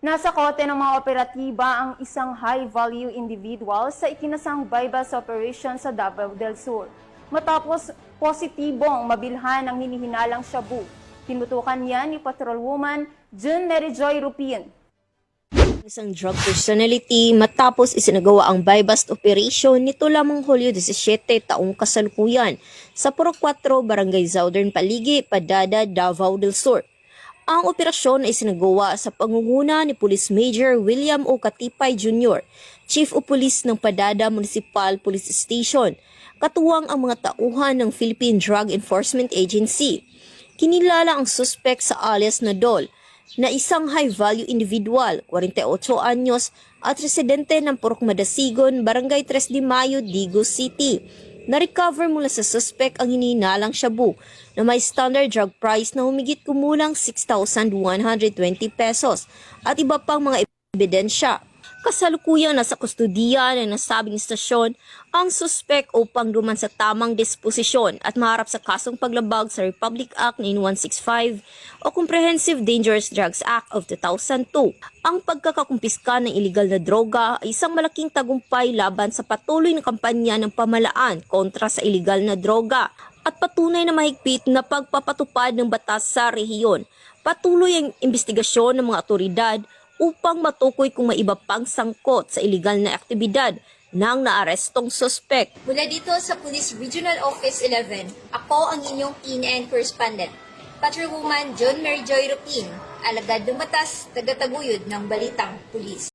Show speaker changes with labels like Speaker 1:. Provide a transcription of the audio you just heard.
Speaker 1: Nasa kote ng mga operatiba ang isang high-value individual sa ikinasang bypass operation sa Davao del Sur. Matapos positibong mabilhan ang hinihinalang shabu, tinutukan niya ni Patrolwoman June Merijoy Rupin.
Speaker 2: Isang drug personality matapos isinagawa ang buy-bust operation nito lamang Hulyo 17 taong kasalukuyan sa Purok 4, Barangay Southern Paligi, Padada, Davao del Sur. Ang operasyon ay isinagawa sa pangunguna ni Police Major William O. Katipay Jr., Chief of Police ng Padada Municipal Police Station, katuwang ang mga tauhan ng Philippine Drug Enforcement Agency. Kinilala ang suspect sa alias na Dol, na isang high-value individual, 48 anyos, at residente ng Purok Madasigon, Barangay 3 de Mayo, Digos City. Na-recover mula sa suspect ang hinihinalang shabu na may standard drug price na humigit kumulang 6,120 pesos at iba pang mga ebidensya. Kasalukuyang nasa kustudiya ng nasabing istasyon ang suspect upang duman sa tamang disposisyon at maharap sa kasong paglabag sa Republic Act 9165 o Comprehensive Dangerous Drugs Act of 2002. Ang pagkakakumpiska ng iligal na droga ay isang malaking tagumpay laban sa patuloy na kampanya ng pamahalaan kontra sa iligal na droga at patunay na mahigpit na pagpapatupad ng batas sa rehiyon. Patuloy ang investigasyon ng mga otoridad upang matukoy kung may iba pang sangkot sa iligal na aktibidad ng naarestong suspect.
Speaker 3: Mula dito sa Police Regional Office 11, ako ang inyong PNN correspondent, Patrolwoman June Merijoy Rupin, alagad ng batas, tagataguyod ng Balitang Pulis.